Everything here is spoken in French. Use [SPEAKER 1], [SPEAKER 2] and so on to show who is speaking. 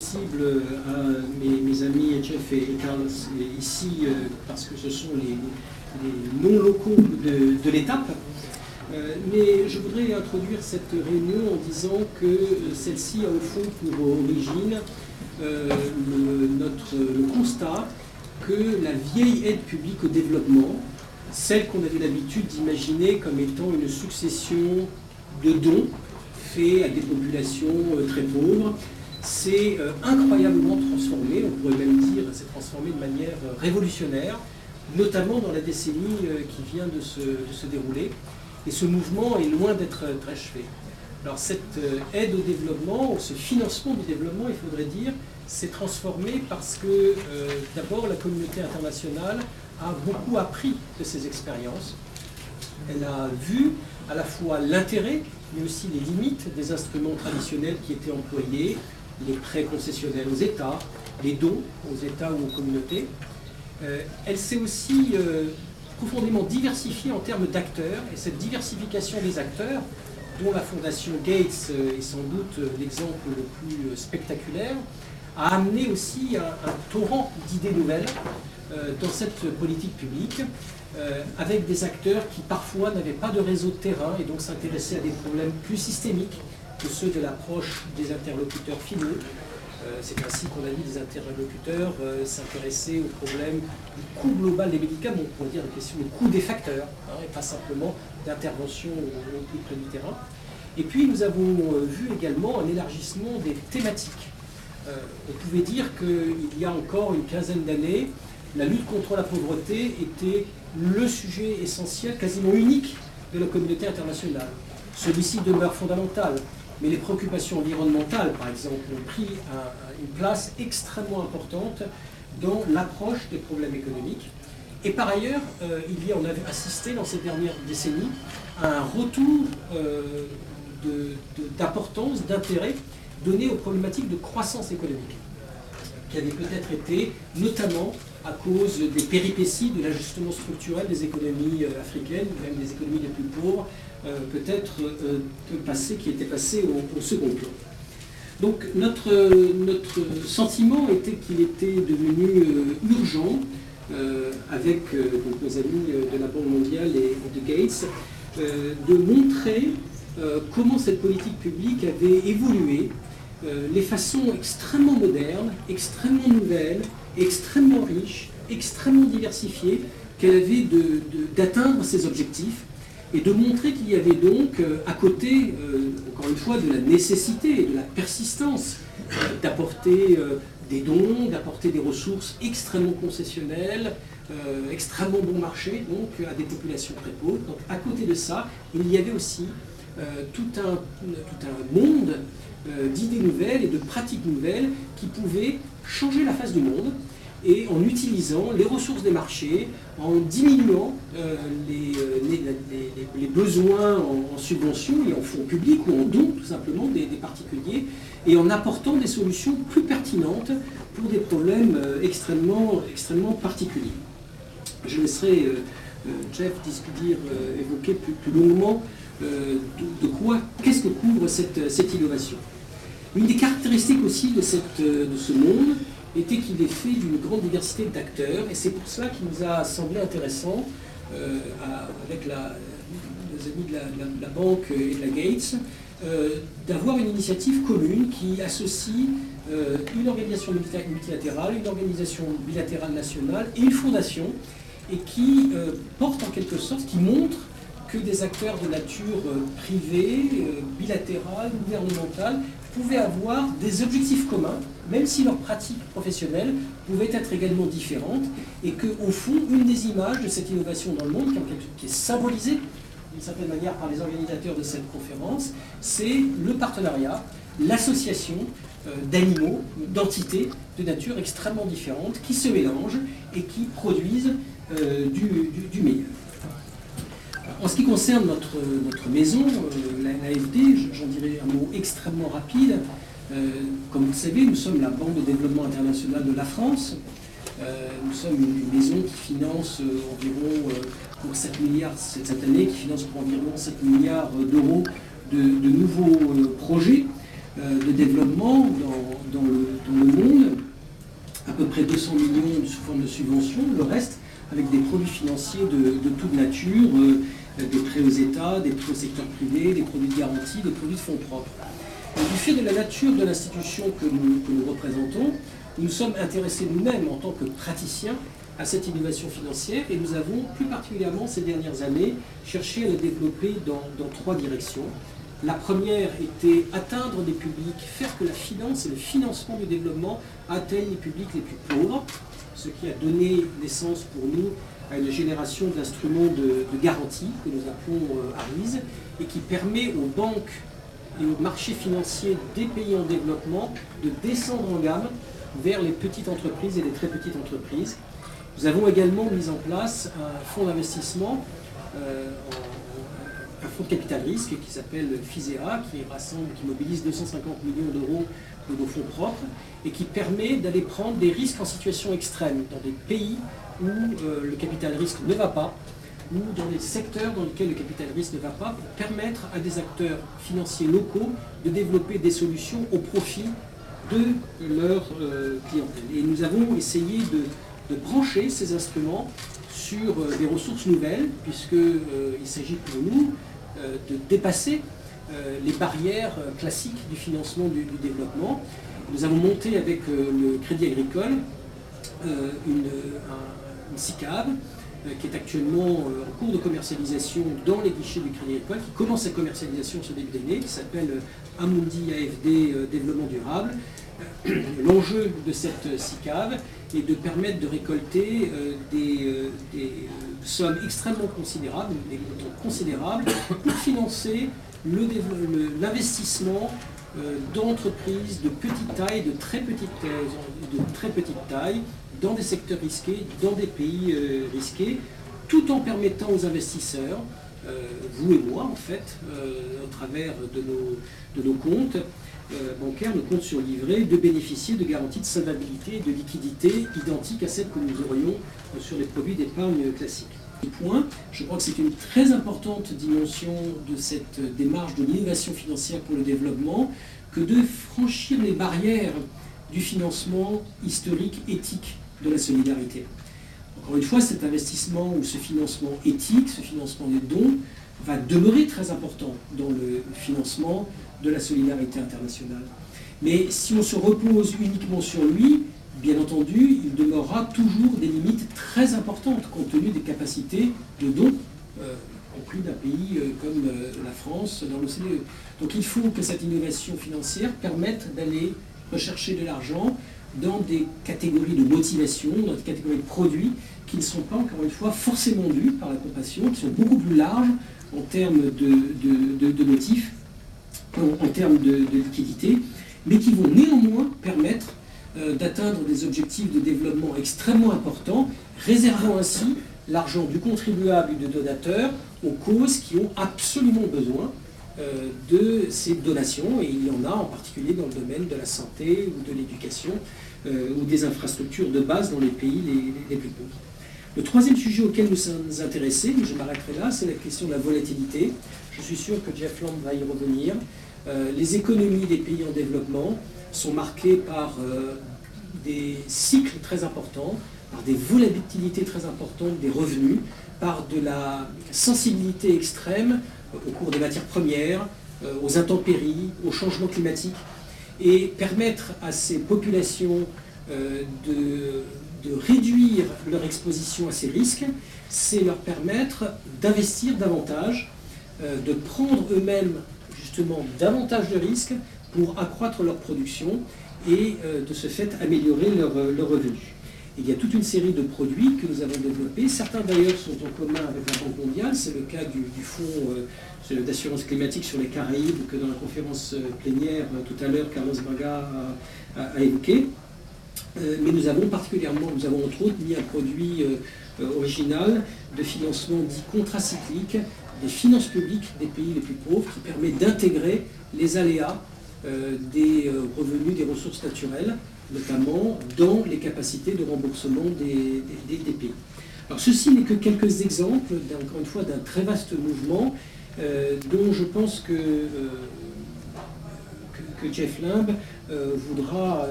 [SPEAKER 1] accessible à mes amis Jeff et Carlos ici parce que ce sont les non-locaux de l'étape. Mais je voudrais introduire cette réunion en disant que celle-ci a au fond pour origine le constat que la vieille aide publique au développement, celle qu'on avait l'habitude d'imaginer comme étant une succession de dons faits à des populations très pauvres, s'est incroyablement transformée, on pourrait même dire s'est transformée de manière révolutionnaire, notamment dans la décennie qui vient de se dérouler. Et ce mouvement est loin d'être achevé. Alors cette aide au développement, ou ce financement du développement, il faudrait dire, s'est transformé parce que d'abord la communauté internationale a beaucoup appris de ces expériences. Elle a vu à la fois l'intérêt, mais aussi les limites des instruments traditionnels qui étaient employés, les prêts concessionnels aux États, les dons aux États ou aux communautés. Elle s'est aussi profondément diversifiée en termes d'acteurs, et cette diversification des acteurs, dont la Fondation Gates est sans doute l'exemple le plus spectaculaire, a amené aussi un torrent d'idées nouvelles dans cette politique publique, avec des acteurs qui parfois n'avaient pas de réseau de terrain et donc s'intéressaient à des problèmes plus systémiques que ceux de l'approche des interlocuteurs finaux. C'est ainsi qu'on a vu des interlocuteurs s'intéresser au problème du coût global des médicaments, on pourrait dire une question du coût des facteurs, et pas simplement d'intervention au plus près du terrain. Et puis nous avons vu également un élargissement des thématiques. On pouvait dire qu'il y a encore une quinzaine d'années, la lutte contre la pauvreté était le sujet essentiel, quasiment unique, de la communauté internationale. Celui-ci demeure fondamental, mais les préoccupations environnementales, par exemple, ont pris une place extrêmement importante dans l'approche des problèmes économiques. Et par ailleurs, on avait assisté dans ces dernières décennies à un retour d'importance, d'intérêt donné aux problématiques de croissance économique, qui avaient peut-être été, notamment à cause des péripéties de l'ajustement structurel des économies africaines, même des économies les plus pauvres, peut-être qui était passé au second plan. Donc notre sentiment était qu'il était devenu urgent, avec donc nos amis de la Banque mondiale et de Gates, de montrer comment cette politique publique avait évolué, les façons extrêmement modernes, extrêmement nouvelles, extrêmement riches, extrêmement diversifiées qu'elle avait d'atteindre ses objectifs, et de montrer qu'il y avait donc, à côté, encore une fois, de la nécessité et de la persistance d'apporter des dons, d'apporter des ressources extrêmement concessionnelles, extrêmement bon marché, donc à des populations très pauvres. Donc à côté de ça, il y avait aussi tout un monde d'idées nouvelles et de pratiques nouvelles qui pouvaient changer la face du monde, et en utilisant les ressources des marchés, en diminuant les besoins en subventions et en fonds publics ou en dons tout simplement des particuliers, et en apportant des solutions plus pertinentes pour des problèmes extrêmement particuliers. Je laisserai Jeff évoquer plus longuement qu'est-ce que couvre cette innovation. Une des caractéristiques aussi de ce monde était qu'il est fait d'une grande diversité d'acteurs, et c'est pour cela qu'il nous a semblé intéressant, avec nos amis de la Banque et de la Gates, d'avoir une initiative commune qui associe une organisation multilatérale, une organisation bilatérale nationale et une fondation, et qui porte en quelque sorte, qui montre que des acteurs de nature privée, bilatérale, gouvernementale, pouvaient avoir des objectifs communs, même si leurs pratiques professionnelles pouvaient être également différentes, et qu'au fond, une des images de cette innovation dans le monde, qui est symbolisée d'une certaine manière par les organisateurs de cette conférence, c'est le partenariat, l'association d'animaux, d'entités de nature extrêmement différentes, qui se mélangent et qui produisent du meilleur. En ce qui concerne notre maison, l'AFD, j'en dirai un mot extrêmement rapide. Comme vous le savez, nous sommes la Banque de développement internationale de la France. Nous sommes une maison qui finance environ, pour 7 milliards cette année, qui finance pour environ 7 milliards d'euros de nouveaux projets de développement dans le peu près 200 millions sous forme de subventions, le reste avec des produits financiers de toute nature, des prêts aux États, des prêts au secteur privé, des produits de garantie, des produits de fonds propres. Et du fait de la nature de l'institution que nous représentons, nous nous sommes intéressés nous-mêmes en tant que praticiens à cette innovation financière et nous avons plus particulièrement ces dernières années cherché à la développer dans 3 directions. La première était atteindre des publics, faire que la finance et le financement du développement atteignent les publics les plus pauvres, ce qui a donné naissance pour nous à une génération d'instruments de garantie que nous appelons ARIS et qui permet aux banques et aux marchés financiers des pays en développement de descendre en gamme vers les petites entreprises et les très petites entreprises. Nous avons également mis en place un fonds d'investissement, un fonds de capital risque qui s'appelle FISEA, qui mobilise 250 millions d'euros de nos fonds propres et qui permet d'aller prendre des risques en situation extrême dans des pays où le capital risque ne va pas, ou dans des secteurs dans lesquels le capital risque ne va pas, pour permettre à des acteurs financiers locaux de développer des solutions au profit de leur clientèle. Et nous avons essayé de brancher ces instruments sur des ressources nouvelles, puisqu'il s'agit pour nous de dépasser les barrières classiques du financement du développement. Nous avons monté avec le Crédit Agricole une SICAV qui est actuellement en cours de commercialisation dans les guichets du Crédit Agricole, qui commence sa commercialisation ce début d'année, qui s'appelle Amundi AFD Développement Durable. L'enjeu de cette SICAV est de permettre de récolter des sommes extrêmement considérables, des montants considérables, pour financer l'investissement d'entreprises de petite taille, de très petite taille, dans des secteurs risqués, dans des pays risqués, tout en permettant aux investisseurs, vous et moi en fait, au travers de nos comptes bancaires, nos comptes sur livret, de bénéficier de garanties de solvabilité et de liquidité identiques à celles que nous aurions sur les produits d'épargne classiques. Point, je crois que c'est une très importante dimension de cette démarche de l'innovation financière pour le développement que de franchir les barrières du financement historique, éthique de la solidarité. Encore une fois, cet investissement ou ce financement éthique, ce financement des dons, va demeurer très important dans le financement de la solidarité internationale. Mais si on se repose uniquement sur lui, bien entendu, il demeurera toujours des limites très importantes compte tenu des capacités de dons, compris d'un pays comme la France dans l'OCDE. Donc il faut que cette innovation financière permette d'aller rechercher de l'argent dans des catégories de motivation, dans des catégories de produits qui ne sont pas, encore une fois, forcément dus par la compassion, qui sont beaucoup plus larges en termes de motifs, en termes de liquidité, mais qui vont néanmoins permettre d'atteindre des objectifs de développement extrêmement importants, réservant ainsi l'argent du contribuable et du donateur aux causes qui ont absolument besoin de ces donations, et il y en a en particulier dans le domaine de la santé ou de l'éducation ou des infrastructures de base dans les pays les plus pauvres. Le troisième sujet auquel nous sommes intéressés, et je m'arrêterai là, c'est la question de la volatilité. Je suis sûr que Jeff Lamb va y revenir. Les économies des pays en développement sont marquées par des cycles très importants, par des volatilités très importantes des revenus, par de la sensibilité extrême au cours des matières premières, aux intempéries, au changement climatique, et permettre à ces populations de réduire leur exposition à ces risques, c'est leur permettre d'investir davantage, de prendre eux-mêmes justement davantage de risques pour accroître leur production et de ce fait améliorer leurs revenus. Il y a toute une série de produits que nous avons développés. Certains d'ailleurs sont en commun avec la Banque mondiale. C'est le cas du fonds d'assurance climatique sur les Caraïbes que dans la conférence plénière tout à l'heure Carlos Braga a évoqué. Mais nous avons entre autres mis un produit original de financement dit contracyclique des finances publiques des pays les plus pauvres qui permet d'intégrer les aléas des revenus des ressources naturelles, notamment dans les capacités de remboursement des pays. Alors ceci n'est que quelques exemples, encore une fois, d'un très vaste mouvement dont je pense que Jeff Lamb voudra